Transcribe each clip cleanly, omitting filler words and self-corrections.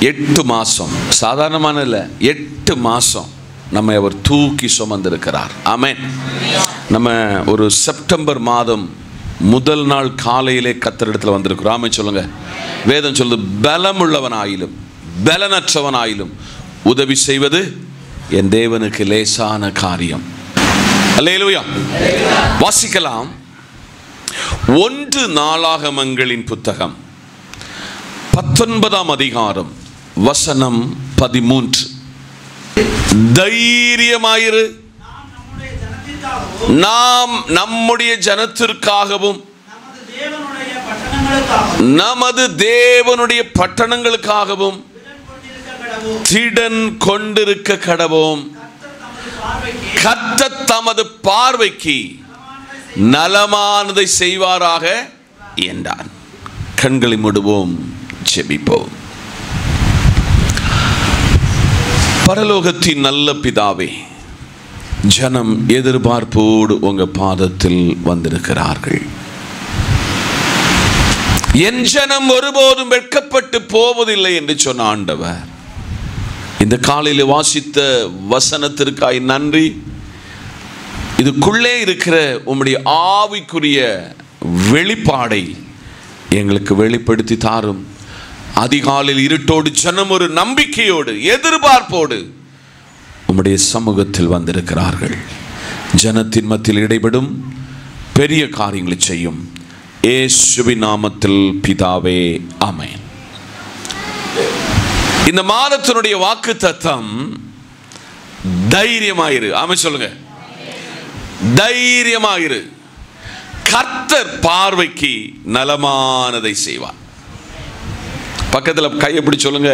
8 மாசம், சாதாரணமான இல்லை, 8 மாசம் நம்மை அவர் தூக்கி சுமந்திருக்கிறார். ஆமென். நம்ம ஒரு செப்டம்பர் மாதம் முதல் நாள் காலையிலே கர்த்தரிடத்தில் வந்திருக்கிறோம். ஆமென் சொல்லுங்க. வேதம் சொல்லுது, பலமுள்ளவனாயிலும் பலனற்றவனாயிலும் உதவி செய்வது என் தேவனுக்கு லேசான காரியம். அல்லேலூயா. வாசிக்கலாம். 1 நாளாகமங்களின் புத்தகம் 19ஆம் அதிகாரம் வசனம் 13. தைரியமாயிரு, நாம் நம்முடைய ஜனத்திற்காகவும் நமது தேவனுடைய பட்டணங்களுக்காகவும் திடன் கொண்டிருக்க கடவோம். கர்த்தர் தமது பார்வைக்கு நலமானதை செய்வாராக என்றான். கண்களை மூடுவோம், ஜெபிப்போம். பரலோகத்தின் நல்ல பிதாவே, ஜனம் எதிர்பார்ப்போடு உங்க பாதத்தில் வந்திருக்கிறார்கள். என் ஜனம் ஒருபோதும் வெட்கப்பட்டு போவதில்லை என்று சொன்ன ஆண்டவர், இந்த காலையில் வாசித்த வசனத்திற்காய் நன்றி. இதுக்குள்ளே இருக்கிற உம்முடைய ஆவிக்குரிய வெளிப்பாடை எங்களுக்கு வெளிப்படுத்தி தாரும். அதிகாலையில் இருட்டோடு ஜனம் ஒரு நம்பிக்கையோடு எதிர்பார்ப்போடு உம்முடைய சமூகத்தில் வந்திருக்கிறார்கள். ஜனத்தின் மத்தியில் இடைபடும் பெரிய காரியங்களை செய்யும். இயேசுவின் நாமத்தில் பிதாவே, ஆமென். இந்த மாதத்தினுடைய வாக்குத்தத்தம் தைரியமாயிரு. ஆமென் சொல்லுங்க. தைரியமாயிரு, கர்த்தர் பார்வைக்கு நலமானதை செய்வார். பக்கத்தில் கையை பிடி சொல்லுங்க.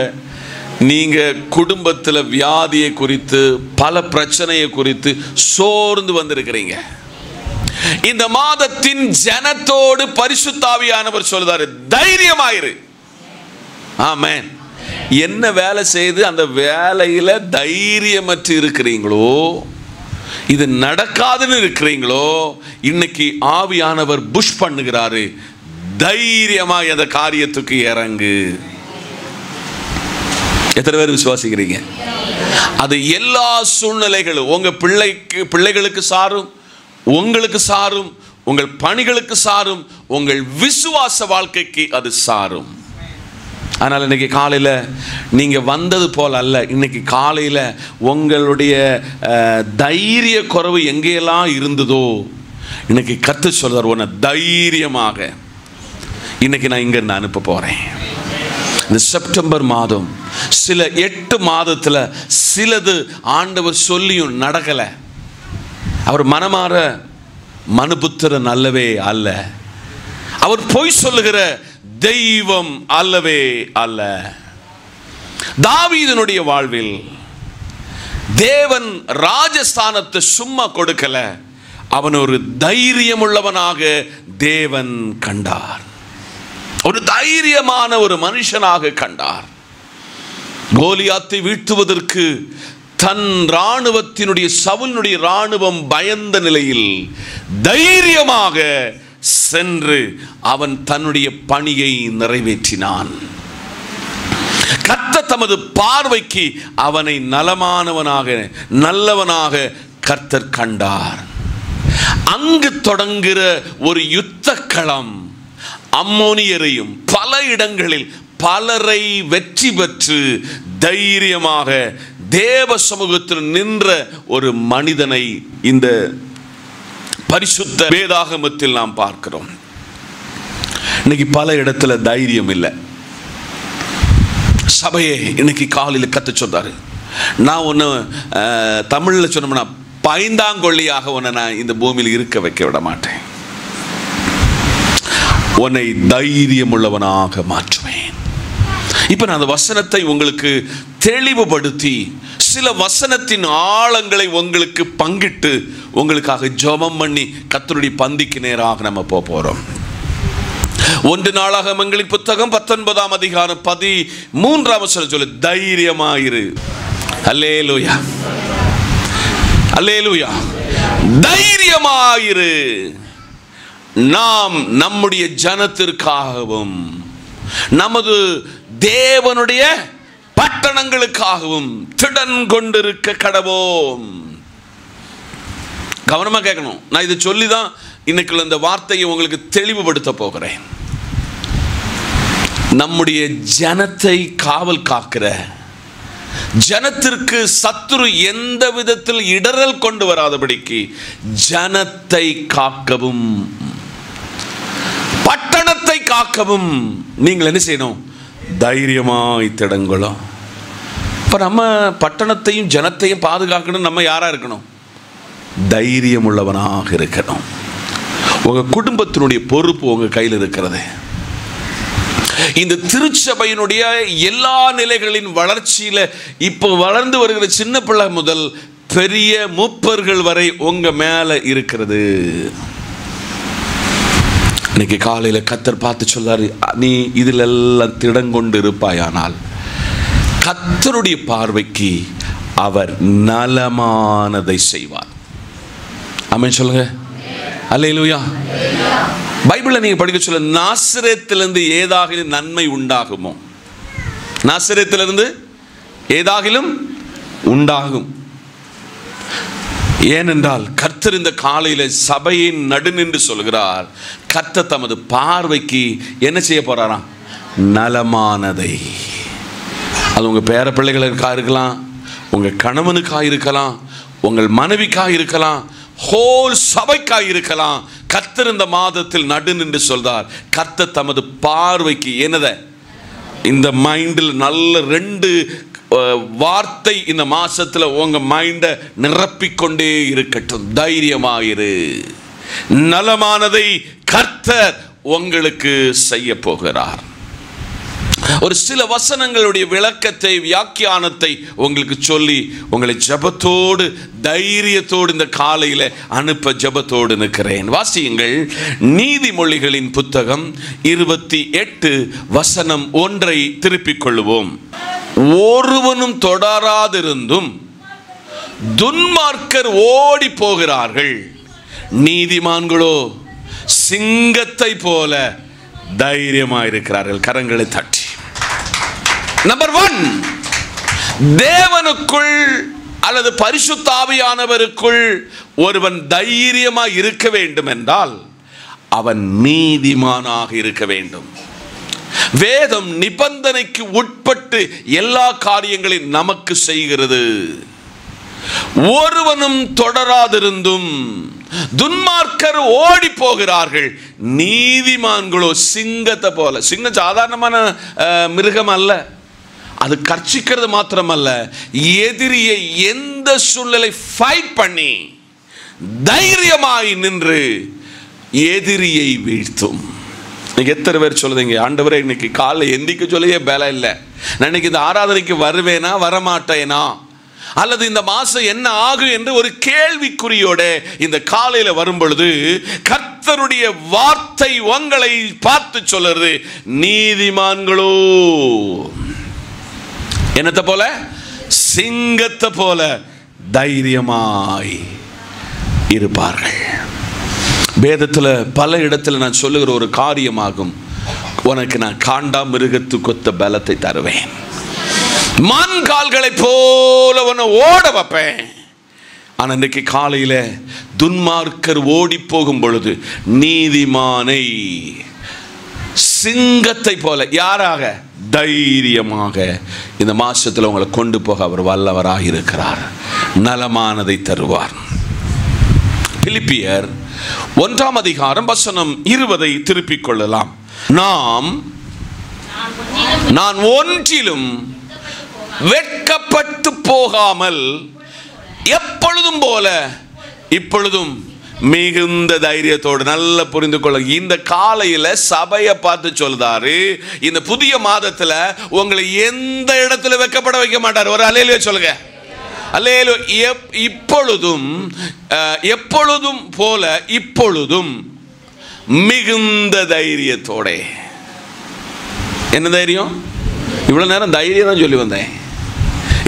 நீங்க குடும்பத்தில் வியாதியை குறித்து, பல பிரச்சனையை குறித்து சோர்ந்து வந்திருக்கிறீங்க. இந்த மாதத்தின் ஜனத்தோடு பரிசுத்த ஆவியானவர் சொல்றாரு, தைரியமாயிரு. ஆமென். என்ன வேலை செய்து அந்த வேலையில தைரியமற்று இருக்கிறீங்களோ, இது நடக்காதுன்னு இருக்கிறீங்களோ, இன்னைக்கு ஆவியானவர் புஷ் பண்ணுகிறாரு. தைரியமாய் அந்த காரியத்துக்கு இறங்கு. எத்தனை பேர் விசுவாசிக்கிறீங்க? அது எல்லா சூழ்நிலைகளும் உங்க பிள்ளைகளுக்கு சாரும், உங்களுக்கு சாரும், உங்கள் பணிகளுக்கு சாரும், உங்கள் விசுவாச வாழ்க்கைக்கு அது சாரும். அதனால் இன்னைக்கு காலையில் நீங்கள் வந்தது போல் அல்ல. இன்னைக்கு காலையில் உங்களுடைய தைரிய குறைவு எங்கேயெல்லாம் இருந்ததோ, இன்னைக்கு கர்த்தர் சொல்றார், உன்னை தைரியமாக இன்னைக்கு நான் இங்கிருந்து அனுப்ப போகிறேன். இந்த செப்டம்பர் மாதம் சில 8 மாதத்தில் சிலது ஆண்டவர் சொல்லியும் நடக்கலை. அவர் மனமாற மனுபுத்திரன் அல்லவே அல்ல. அவர் பொய் சொல்லுகிற தெய்வம் அல்லவே அல்ல. தாவீதினுடைய வாழ்வில் தேவன் ராஜஸ்தானத்தை சும்மா கொடுக்கல, அவன் ஒரு தைரியம் உள்ளவனாக தேவன் கண்டார். ஒரு தைரியமான ஒரு மனுஷனாக கண்டார். கோலியாத்தை வீழ்த்துவதற்கு தன் இராணுவத்தினுடைய, சவுலினுடைய இராணுவம் பயந்த நிலையில் தைரியமாக சென்று அவன் தன்னுடைய பணியை நிறைவேற்றினான். கர்த்தர் தமது பார்வைக்கு அவனை நலமானவனாக, நல்லவனாக கர்த்தர் கண்டார். அங்கு தொடங்குகிற ஒரு யுத்த களம் அம்மோனியரையும் பல இடங்களில் பலரை வெற்றி பெற்று தைரியமாக தேவ சமூகத்தில் நின்ற ஒரு மனிதனை இந்த பரிசுத்த வேதாகமத்தில் நாம் பார்க்கிறோம். இன்னைக்கு பல இடத்துல தைரியம் இல்லை. சபையே இன்னைக்கு காலையில் கத்த சொல்றாரு, நான் ஒன்று தமிழில் சொன்னோம்னா பைந்தாங்கொல்லியாக உன்னை நான் இந்த பூமியில் இருக்க வைக்க விட மாட்டேன். உன்னை தைரியம் உள்ளவனாக மாற்றுவேன். இப்ப நான் அந்த வசனத்தை உங்களுக்கு தெளிவுபடுத்தி சில வசனத்தின் ஆழங்களை உங்களுக்கு பங்கிட்டு உங்களுக்காக ஜெபம் பண்ணி கர்த்தருடைய பந்திக்கு நேராக நம்ம போறோம். 1 நாளாகமங்களின் புத்தகம் 19ஆம் அதிகாரம் 13ஆம் வசனம் சொல்லு, தைரியமாயிரு. அல்லேலூயா, அல்லேலூயா. தைரியமாயிரு, நாம் நம்முடைய ஜனத்திற்காகவும் நமது தேவனுடைய பட்டணங்களுக்காகவும் திடன் கொண்டிருக்க கடவோம். கவனமா கேட்கணும். நான் இதை சொல்லிதான் இன்னைக்குள்ள இந்த வார்த்தையை உங்களுக்கு தெளிவுபடுத்த போகிறேன். நம்முடைய ஜனத்தை காவல் காக்கிற, ஜனத்திற்கு சத்துரு எந்த விதத்தில் இடரல் கொண்டு வராதபடிக்கு ஜனத்தை காக்கவும், பட்டணத்தை காக்கவும் நீங்கள் என்ன செய்யணும்? தைரியமாய் திடங்கொள்ளும். இப்ப நம்ம பட்டணத்தையும் ஜனத்தையும் பாதுகாக்கணும். நம்ம யாரா இருக்கணும்? தைரியம் உள்ளவனாக இருக்கணும். உங்க குடும்பத்தினுடைய பொறுப்பு உங்க கையில் இருக்கிறது. இந்த திருச்சபையினுடைய எல்லா நிலைகளின் வளர்ச்சியில இப்போ வளர்ந்து வருகிற சின்ன பிள்ளை முதல் பெரிய மூப்பர்கள் வரை உங்க மேல இருக்கிறது. இன்னைக்கு காலையில கர்த்தர் பார்த்து சொல்றாரு, நீ இதில் எல்லாம் திடங்கொண்டு இருப்பாயானால் கர்த்தருடைய பார்வைக்கு அவர் நலமானதை செய்வார். ஆமென் சொல்லுங்க. அல்லேலூயா. பைபிளை நீங்க படிக்க சொல்ல, நாசரேத்திலிருந்து ஏதாகிலும் நன்மை உண்டாகுமோ? நாசரேத்திலிருந்து ஏதாகிலும் உண்டாகும். ஏனென்றால் கர்த்தர் இந்த காலையில சபையின் நடுநின்று சொல்கிறார், கர்த்தர் தமது பார்வைக்கு என்ன செய்ய போறாராம்? நலமானதை. அது உங்க பேர பிள்ளைகளுக்காக இருக்கலாம், உங்க கணவனுக்காக இருக்கலாம், உங்கள் மனைவிக்காக இருக்கலாம், ஹோல் சபைக்காக இருக்கலாம். கர்த்தர் இந்த மாதத்தில் நடுநின்று சொல்றார், கர்த்தர் தமது பார்வைக்கு என்னத இந்த மைண்டில் நல்ல 2 வார்த்தை இந்த மாசத்துல உங்க மைண்ட நிரப்பிக்கொண்டே இருக்கட்டும். தைரியமாயிரு, நலமானதை கர்த்தர் உங்களுக்கு செய்ய போகிறார். ஒரு சில வசனங்களுடைய விளக்கத்தை, வியாக்கியானத்தை உங்களுக்கு சொல்லி உங்களை ஜெபத்தோடு தைரியத்தோடு இந்த காலையில அனுப்ப ஜெபத்தோடு நிற்கிறேன். வாசியுங்கள். நீதிமொழிகளின் புத்தகம் 28 வசனம் 1 திருப்பிக் கொள்ளுவோம். ஒருவனும் தொடராதிருந்தும் துன்மார்க்கர் ஓடி போகிறார்கள், நீதிமான்களோ சிங்கத்தை போல தைரியமாயிருக்கிறார்கள். கரங்களை தட்டி. நம்பர் 1, தேவனுக்குள் அல்லது பரிசுத்த ஆவியானவருக்குள் ஒருவன் தைரியமாய் இருக்க வேண்டும் என்றால் அவன் நீதிமானாக இருக்க வேண்டும். வேதம் நிபந்தனைக்கு உட்பட்டு எல்லா காரியங்களையும் நமக்கு செய்கிறது. ஒருவனும் தொடராதிருந்தும் துன்மார்க்கர் ஓடி போகிறார்கள், நீதிமான்களோ சிங்கத்தை போல. சிங்கம் சாதாரணமான மிருகம் அல்ல. அது கர்ச்சிக்கிறது மாத்திரமல்ல, எதிரியை எந்த சூழ்நிலை ஃபைட் பண்ணி தைரியமாய் நின்று எதிரியை வீழ்த்தும். இன்னைக்கு எத்தனை பேர் சொல்லுதீங்க, ஆண்டவரே இன்னைக்கு காலை எந்திக்க சொல்லியே வேலை இல்லை, நான் இன்னைக்கு இந்த ஆராதனைக்கு வருவேனா வரமாட்டேனா, அல்லது இந்த மாசம் என்ன ஆகும் என்று ஒரு கேள்விக்குறியோட இந்த காலையில வரும் பொழுது கர்த்தருடைய வார்த்தை உங்களை பார்த்து சொல்லுறது, நீதிமான்களோ என்னத்தை போல? சிங்கத்தை போல தைரியமாய் இருப்பார்கள். வேதத்துல பல இடத்துல நான் சொல்லுகிற ஒரு காரியமாகும், உனக்கு நான் காண்டா மிருகத்து கொத்த பலத்தை தருவேன், மான் கால்களை போல உன்னை ஓட வைப்பேன். ஆனா இன்றைக்கு காலையில துன்மார்க்கர் ஓடி போகும் பொழுது நீதிமானை சிங்கத்தை போல யாராக? தைரியமாக இந்த மாசத்துல உங்களை கொண்டு போக அவர் வல்லவராக இருக்கிறார். நலமானதை தருவார். பிலிப்பியர் 1 அதிகாரம் வசனம் 20 திருப்பிக் கொள்ளலாம். நான் ஒன்றிலும் வெட்கப்பட்டு போகாமல் எப்பொழுதும் போல இப்பொழுதும் மிகுந்த தைரியத்தோடு. நல்லா புரிந்து கொள்ள, இந்த காலையில சபையை பார்த்து சொல்றாரு, இந்த புதிய மாதத்துல உங்களை எந்த இடத்துல வெட்கப்பட வைக்க மாட்டார். ஒரு அல்லேலூயா சொல்லுங்க. அல்லேலூயா. இப்பொழுதும் எப்பொழுதும் போல இப்பொழுதும் மிகுந்த தைரியத்தோட. என்ன தைரியம்? இவ்வளவு நேரம் தைரியம் தான் சொல்லி வந்தேன்.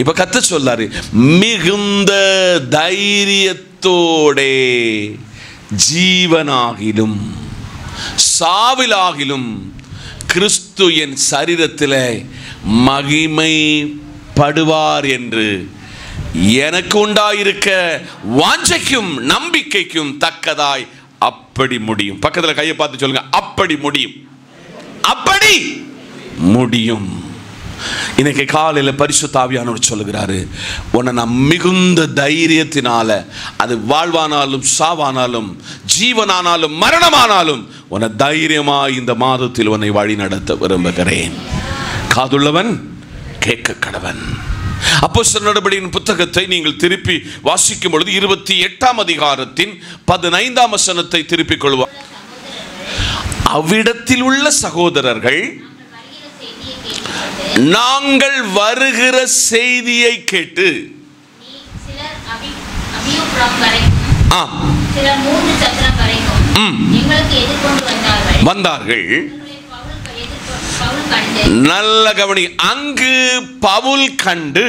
இப்ப கர்த்தர் சொல்லாரு, மிகுந்த தைரியத்தோடே ஜீவனாகிலும் சாவிலாகிலும் கிறிஸ்து என் சரீரத்தில் மகிமைப்படுவார் என்று எனக்கு உண்டாயிருக்க வாஞ்சைக்கும் நம்பிக்கைக்கும் தக்கதாய் அப்படி முடியும். பக்கத்தில் கையை பார்த்து சொல்லுங்க, அப்படி முடியும், அப்படி முடியும். இன்னைக்கு காலையில் பரிசுத்த ஆவியானவர் சொல்லுகிறாரு, உன்னை நான் மிகுந்த தைரியத்தினால, அது வாழ்வானாலும் சாவானாலும் ஜீவனானாலும் மரணமானாலும் உன்னை தைரியமா இந்த மாதத்தில் உன்னை வழி நடத்த விரும்புகிறேன். காதுள்ளவன் கேட்க கடவன். அப்போஸ்தலர் நடபடியின் புத்தகத்தை நீங்கள் திருப்பி வாசிக்கும் பொழுது 28ஆம் அதிகாரத்தின் 15ஆம் வசனத்தை திருப்பிக் கொள்வார். அவ்விடத்தில் உள்ள சகோதரர்கள் நாங்கள் வருகிற செய்தியை கேட்டு வந்தார்கள். நல்ல கவனி, அங்கு பவுல் கண்டு,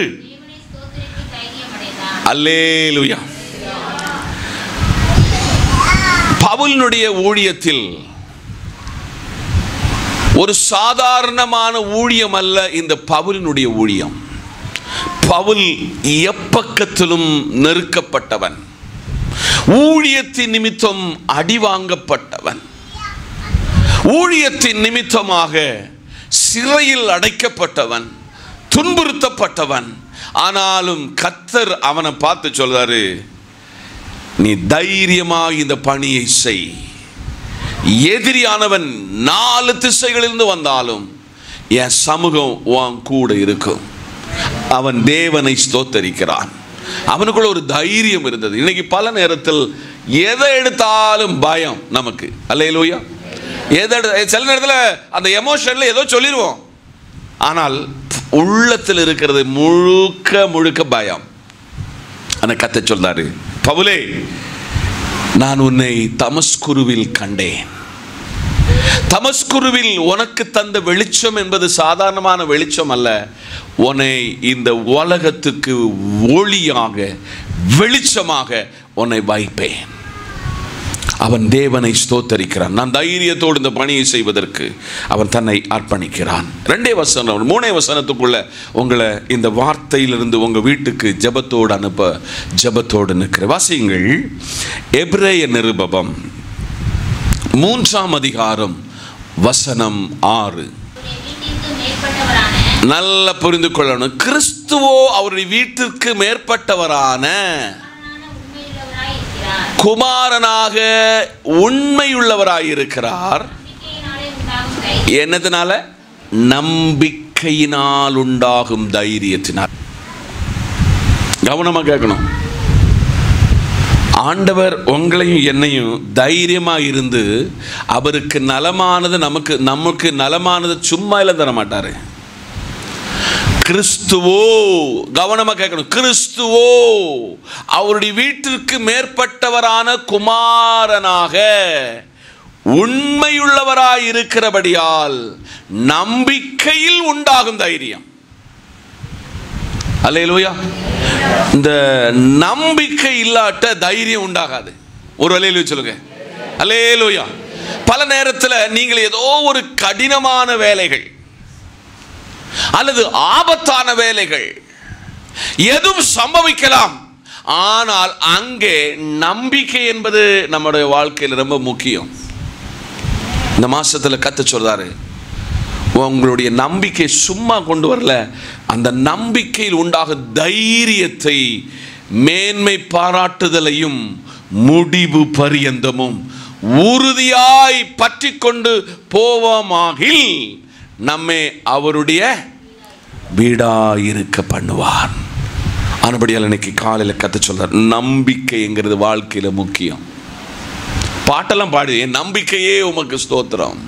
அல்லேலூயா, பவுலினுடைய ஊழியத்தில் ஒரு சாதாரணமான ஊழியம் அல்ல இந்த பவுலினுடைய ஊழியம். பவுல் எப்பக்கத்திலும் நெருக்கப்பட்டவன், ஊழியத்தின் நிமித்தம் அடிவாங்கப்பட்டவன், ஊழியத்தின் நிமித்தமாக சிறையில் அடைக்கப்பட்டவன், துன்புறுத்தப்பட்டவன். ஆனாலும் கர்த்தர் அவனை பார்த்து சொல்றாரு, நீ தைரியமாக இந்த பணியை செய். எதிரியானவன் 4 திசைகளிலிருந்து வந்தாலும் என் சமூகம் உன் கூட இருக்கும். அவன் தேவனை ஸ்தோத்தரிக்கிறான். அவனுக்குள்ள ஒரு தைரியம் இருந்தது. இன்னைக்கு பல நேரத்தில் எதை எடுத்தாலும் பயம் நமக்கு. அல்லேலூயா. சில நேரத்தில் அந்த எமோஷன்ல ஏதோ சொல்லிடுவோம், ஆனால் உள்ளத்தில் இருக்கிறது முழுக்க முழுக்க பயம். அந்த கத்தை சொல்றாரு, பவுலே, நான் உன்னை தமஸ்குருவில் கண்டேன். தமஸ்குருவில் உனக்கு தந்த வெளிச்சம் என்பது சாதாரணமான வெளிச்சம் அல்ல. உன்னை இந்த உலகத்துக்கு ஒளியாக வெளிச்சமாக உன்னை வைப்பேன். அவன் தேவனை ஸ்தோத்தரிக்கிறான். நான் தைரியத்தோடு இந்த பணியை செய்வதற்கு அவன் தன்னை அர்ப்பணிக்கிறான். 2 வசனம் 3 வசனத்துக்குள்ள உங்களை இந்த வார்த்தையிலிருந்து உங்க வீட்டுக்கு ஜெபத்தோடு அனுப்ப ஜெபத்தோடு நிற்கிற வாசியுங்கள். எபிரேய நிருபம் 3ஆம் அதிகாரம் வசனம் 6. நல்ல புரிந்து கொள்ளணும். கிறிஸ்துவோ அவருடைய வீட்டிற்கு மேற்பட்டவரான குமாரனாக உண்மையுள்ளவராயிருக்கிறார். என்னதுனால? நம்பிக்கையினால் உண்டாகும் தைரியத்தினால். கவனமா கேட்கணும். ஆண்டவர் உங்களையும் என்னையும் தைரியமா இருந்து அவருக்கு நலமானது நமக்கு நலமானது சும்மா இல்லை தர மாட்டாரு. கிறிஸ்துவோ, கவனமா கேட்கணும், கிறிஸ்துவோ அவருடைய வீட்டிற்கு மேற்பட்டவரான குமாரனாக உண்மையுள்ளவராய் இருக்கிறபடியால் நம்பிக்கையில் உண்டாகும் தைரியம். அல்லேலூயா. இந்த நம்பிக்கை இல்லாட்ட தைரியம் உண்டாகாது. ஒரு அல்லேலூயா சொல்லுங்க. அல்லேலூயா. பல நேரத்தில் நீங்கள் ஏதோ ஒரு கடினமான வேலைகள் அல்லது ஆபத்தான வேலைகள் எதுவும் சம்பவிக்கலாம். ஆனால் அங்கே நம்பிக்கை என்பது நம்முடைய வாழ்க்கையில் ரொம்ப முக்கியம். இந்த மாசத்துல கர்த்தர் சொல்றாரு, உங்களுடைய நம்பிக்கை சும்மா கொண்டு வரல, அந்த நம்பிக்கையில் உண்டாக தைரியத்தை, மேன்மை பாராட்டுதலையும் முடிவு பரியந்தமும் உறுதியாய் பற்றி கொண்டு போவோமாகில் நம்மை அவருடைய வீடாயிருக்க பண்ணுவார். ஆனபடியால் இன்னைக்கு காலையில் கர்த்தர் சொல்றார், நம்பிக்கைங்கிறது வாழ்க்கையில முக்கியம். பாட்டெல்லாம் பாடு, என் நம்பிக்கையே உமக்கு ஸ்தோத்திரம்,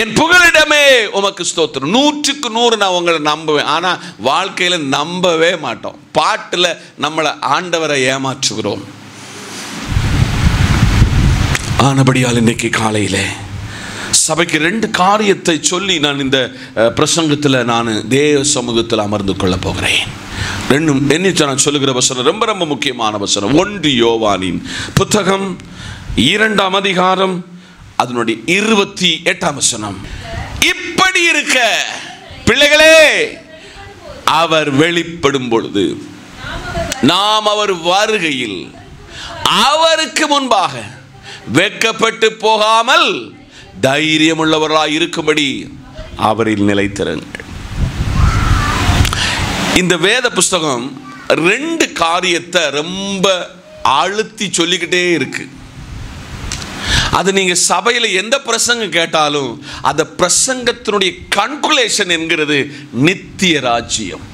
என் புகலிடமே உமக்கு ஸ்தோத்திரம். 100க்கு 100 நான் உங்களை நம்புவேன். ஆனா வாழ்க்கையில நம்பவே மாட்டோம். பாட்டுல நம்மளை ஆண்டவரை ஏமாற்றுகிறோம். ஆனபடியால் இன்னைக்கு காலையில சபைக்கு 2 காரியத்தை சொல்லி நான் இந்த பிரசங்கத்தில் நான் தேவ சமூகத்தில் அமர்ந்து கொள்ள போகிறேன். 2 என்ன நான் சொல்லுகிற வசனம் ரொம்ப ரொம்ப முக்கியமான வசனம். 1 யோவானின் புத்தகம் 2ஆம் அதிகாரம் அதனுடைய 28ஆம் வசனம். இப்படி இருக்க பிள்ளைகளே, அவர் வெளிப்படும் பொழுது நாம் அவர் வருகையில் அவருக்கு முன்பாக வெட்கப்பட்டு போகாமல் தைரியம் உள்ளவர்களாய் இருக்கும்படி அவரில் நிலைத்திருங்கள். இந்த வேத புஸ்தகம் 2 காரியத்தை ரொம்ப அழுத்தி சொல்லிக்கிட்டே இருக்கு. அது நீங்க சபையில் எந்த பிரசங்கம் கேட்டாலும் அந்த பிரசங்கத்தினுடைய கன்குலேஷன் என்கிறது நித்திய ராஜ்யம்.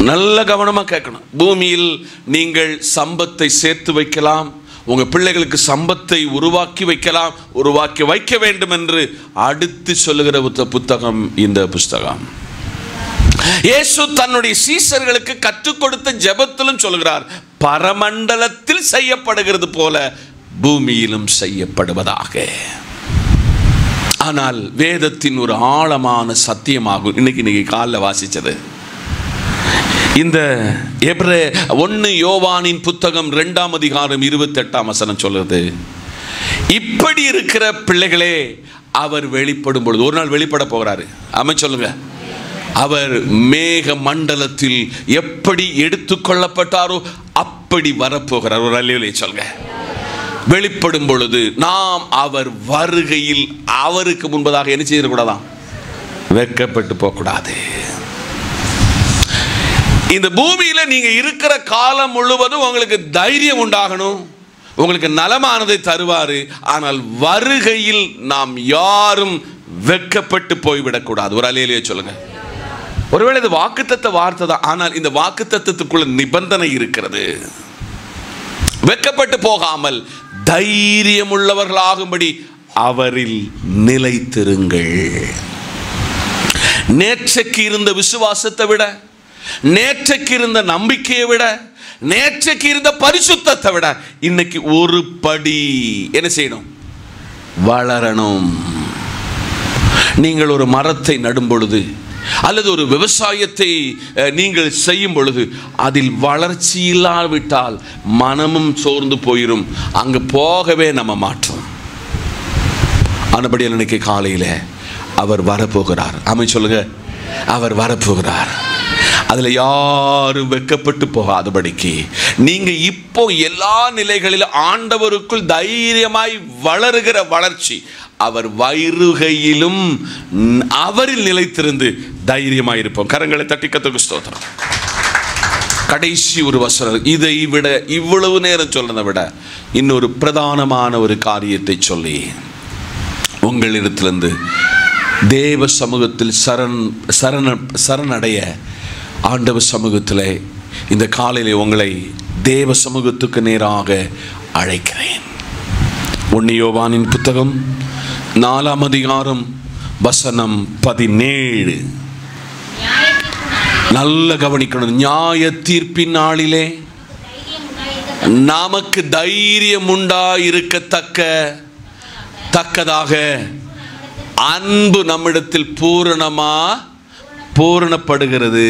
நல்ல கவனமா கேட்கணும். பூமியில் நீங்கள் சம்பத்தை சேர்த்து வைக்கலாம், உங்க பிள்ளைகளுக்கு சம்பத்தை உருவாக்கி வைக்கலாம், உருவாக்கி வைக்க வேண்டும் என்று அடுத்து சொல்லுகிற புத்தகம் இந்த புஸ்தகம். இயேசு தன்னுடைய சீஷர்களுக்கு கற்றுக் கொடுத்த ஜெபத்திலும் சொல்கிறார், பரமண்டலத்தில் செய்யப்படுகிறது போல பூமியிலும் செய்யப்படுவதாக. ஆனால் வேதத்தின் ஒரு ஆழமான சத்தியமாகும். இன்னைக்கு காலைல வாசிச்சது இந்த 1 யோவானின் புத்தகம் 2ஆம் அதிகாரம் 28ஆம் வசனம் சொல்லுது, இப்படி இருக்கிற பிள்ளைகளே அவர் வெளிப்படும் பொழுது, ஒரு நாள் வெளிப்பட போகிறாரு. ஆமென் சொல்லுங்க. அவர் மேக மண்டலத்தில் எப்படி எடுத்துக்கொள்ளப்பட்டாரோ அப்படி வரப்போகிறார். ஒரு அல்லேலூயா சொல்லுங்க. வெளிப்படும் பொழுது நாம் அவர் வருகையில் அவருக்கு முன்பதாக என்ன செய்யக்கூடாதான்? வெட்கப்பட்டு போகக்கூடாது. இந்த பூமியில நீங்க இருக்கிற காலம் முழுவதும் உங்களுக்கு தைரியம் உண்டாகணும், உங்களுக்கு நலமானதை தருவாரு. ஆனால் வருகையில் நாம் யாரும் வெட்கப்பட்டு போய்விடக்கூடாது. ஒரு அல்லேலூயா சொல்லுங்க. ஒருவேளை இது வாக்குத்தத்த வார்த்தை தான், ஆனால் இந்த வாக்குத்தத்தத்துக்குள்ள நிபந்தனை இருக்கிறது. வெட்கப்பட்டு போகாமல் தைரியம் உள்ளவர்களாகும்படி அவரில் நிலைத்திருங்கள். நேற்றைக்கு இருந்த விசுவாசத்தை விட, நேற்றைக்கு இருந்த நம்பிக்கையை விட, நேற்றைக்கு இருந்த பரிசுத்தத்தை விட இன்னைக்கு ஒரு படி என்ன செய்யணும்? வளரணும். நீங்கள் ஒரு மரத்தை நடும் பொழுது அல்லது ஒரு விவசாயத்தை நீங்கள் செய்யும் பொழுது அதில் வளர்ச்சி இல்லாவிட்டால் மனமும் சோர்ந்து போயிடும், அங்கு போகவே நம்ம மாற்றோம். ஆனபடியால் இன்னைக்கு காலையில் அவர் வரப்போகிறார். ஆமென் சொல்லுங்க. அவர் வரப்போகிறார். அதில் யாரும் வெட்கப்பட்டு போகாதபடிக்கு நீங்க இப்போ எல்லா நிலைகளிலும் ஆண்டவருக்குள் தைரியமாய் வளருகிற வளர்ச்சி, அவர் வருகையிலும் அவரில் நிலைத்திருந்து தைரியமாய் இருப்போம். கரங்களை தட்டி கர்த்தருக்கு ஸ்தோத்திரம். கடைசி ஒரு வசனம், இதை விட இவ்வளவு நேரம் சொல்றதை விட இன்னொரு பிரதானமான ஒரு காரியத்தை சொல்லி உங்களிடத்திலிருந்து தேவ சமூகத்தில் சரணடைய ஆண்டவர் சமூகத்தில் இந்த காலையிலே உங்களை தேவ சமூகத்துக்கு நேராக அழைக்கிறேன். 1 யோவானின் புத்தகம் 4ஆம் அதிகாரம் வசனம் 17. நல்ல கவனிக்கணும். நியாய தீர்ப்பின் நாளிலே நமக்கு தைரியம் உண்டாயிருக்கத்தக்கதாக அன்பு நம்மிடத்தில் பூரணப்படுகிறது.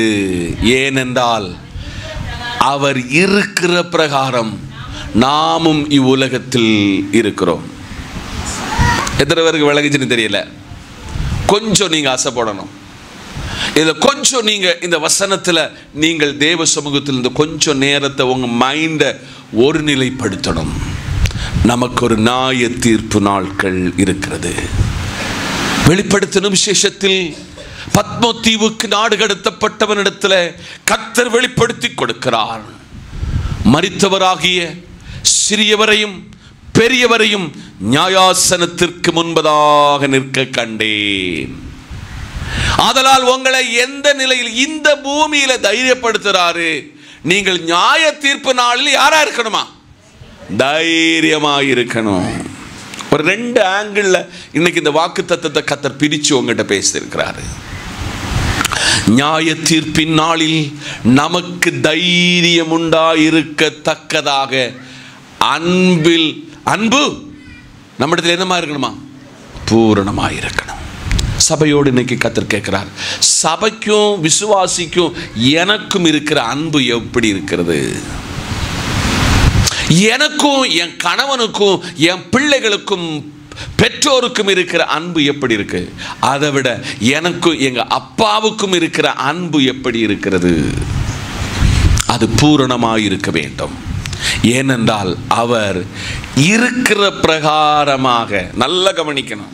ஏனென்றால் அவர் இருக்கிற பிரகாரம் நாமும் இவ்வுலகத்தில் இருக்கிறோம். எத்தனை பேருக்கு விளங்குச்சுன்னு தெரியல. கொஞ்சம் நீங்க ஆசைப்படணும். இதுல கொஞ்சம் நீங்க இந்த வசனத்துல நீங்கள் தேவ சமூகத்தில் இந்த கொஞ்சம் நேரத்தை உங்க மைண்டை ஒரு நிலைப்படுத்தணும். நமக்கு ஒரு நியாய தீர்ப்பு நாட்கள் இருக்கிறது. வெளிப்படுத்தின விசேஷத்தில் பத்மோ தீவுக்கு நாடு கடத்தப்பட்டவனிடத்தில் கர்த்தர் வெளிப்படுத்தி கொடுக்கிறார். மரித்தவராகிய சிறியவரையும் பெரியவரையும் நியாயாசனத்திற்கு முன்பதாக நிற்க கண்டேன். ஆதலால் உங்களை எந்த நிலையில் இந்த பூமியில தைரியப்படுத்துறாரு? நீங்கள் நியாய தீர்ப்பு நாளில் யாரா இருக்கணுமா? தைரியமாயிருக்கணும். ஒரு 2 ஆங்கிள் இன்னைக்கு இந்த வாக்கு தத்தத்தை கர்த்தர் பிரிச்சு உங்ககிட்ட பேசியிருக்கிறாரு. நியாய தீர்ப்பின் நாளில் நமக்கு தைரியம் உண்டாயிருக்கத்தக்கதாக அன்பு நம்மிடத்தில் என்னமா இருக்கணுமா? பூரணமாயிருக்கணும். சபையோடு இன்னைக்கு கர்த்தர் கேட்கிறார், சபைக்கும் விசுவாசிக்கும் எனக்கும் இருக்கிற அன்பு எப்படி இருக்கிறது? எனக்கும் என் கணவனுக்கும் என் பிள்ளைகளுக்கும் பெற்றோருக்கும் இருக்கிற அன்பு எப்படி இருக்கு, அதை விட எனக்கும் எங்க அப்பாவுக்கும் இருக்கிற அன்பு எப்படி இருக்கிறது? அது பூரணமாக இருக்க வேண்டும். ஏனென்றால் அவர் இருக்கிற பிரகாரமாக, நல்ல கவனிக்கணும்,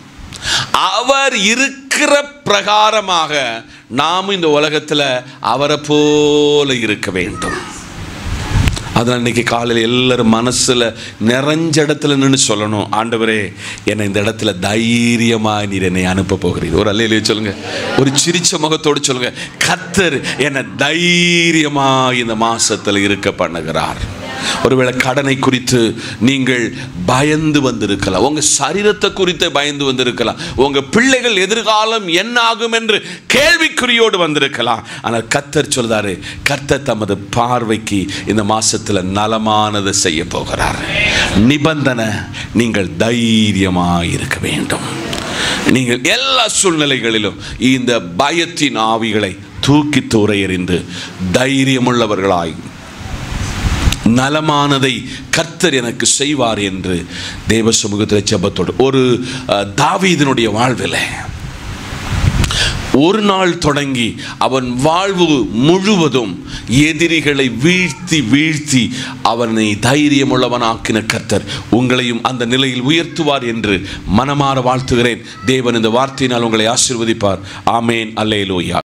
அவர் இருக்கிற பிரகாரமாக நாம் இந்த உலகத்தில் அவரை போல இருக்க வேண்டும். அதனால் இன்னைக்கு காலையில் எல்லாரும் மனசில் நிறைஞ்ச இடத்துல நின்று சொல்லணும், ஆண்டவரே என்னை இந்த இடத்துல தைரியமாக நீர் என்னை அனுப்ப போகிறீர். ஒரு அல்லேலூயா சொல்லுங்க, ஒரு சிரிச்ச முகத்தோடு சொல்லுங்க, கர்த்தர் என்னை தைரியமாக இந்த மாசத்தில் இருக்க பண்ணுகிறார். ஒருவேளை கடனை குறித்து நீங்கள் பயந்து வந்திருக்கலாம், உங்க சரீரத்தை குறித்து பயந்து வந்திருக்கலாம், உங்க பிள்ளைகள் எதிர்காலம் என்ன ஆகும் என்று கேள்விக்குறியோடு வந்திருக்கலாம். ஆனால் கர்த்தர் சொல்றாரு, கர்த்தர் தமது பார்வைக்கு இந்த மாசத்துல நலமானதை செய்ய போகிறார். நிபந்தனை, நீங்கள் தைரியமாக இருக்க வேண்டும். நீங்கள் எல்லா சூழ்நிலைகளிலும் இந்த பயத்தின் ஆவிகளை தூக்கி தூர எறிந்து தைரியமுள்ளவர்களாய் நலமானதை கர்த்தர் எனக்கு செய்வார் என்று தேவ சமூகத்தில் ஜெபத்தோடு. ஒரு தாவீதினுடைய வாழ்வில் ஒரு நாள் தொடங்கி அவன் வாழ்வு முழுவதும் எதிரிகளை வீழ்த்தி வீழ்த்தி அவனை தைரியமுள்ளவனாக்கின கர்த்தர் உங்களையும் அந்த நிலையில் உயர்த்துவார் என்று மனமாற வாழ்த்துகிறேன். தேவன் இந்த வார்த்தையினால் உங்களை ஆசீர்வதிப்பார். ஆமேன். அல்லேலூயா.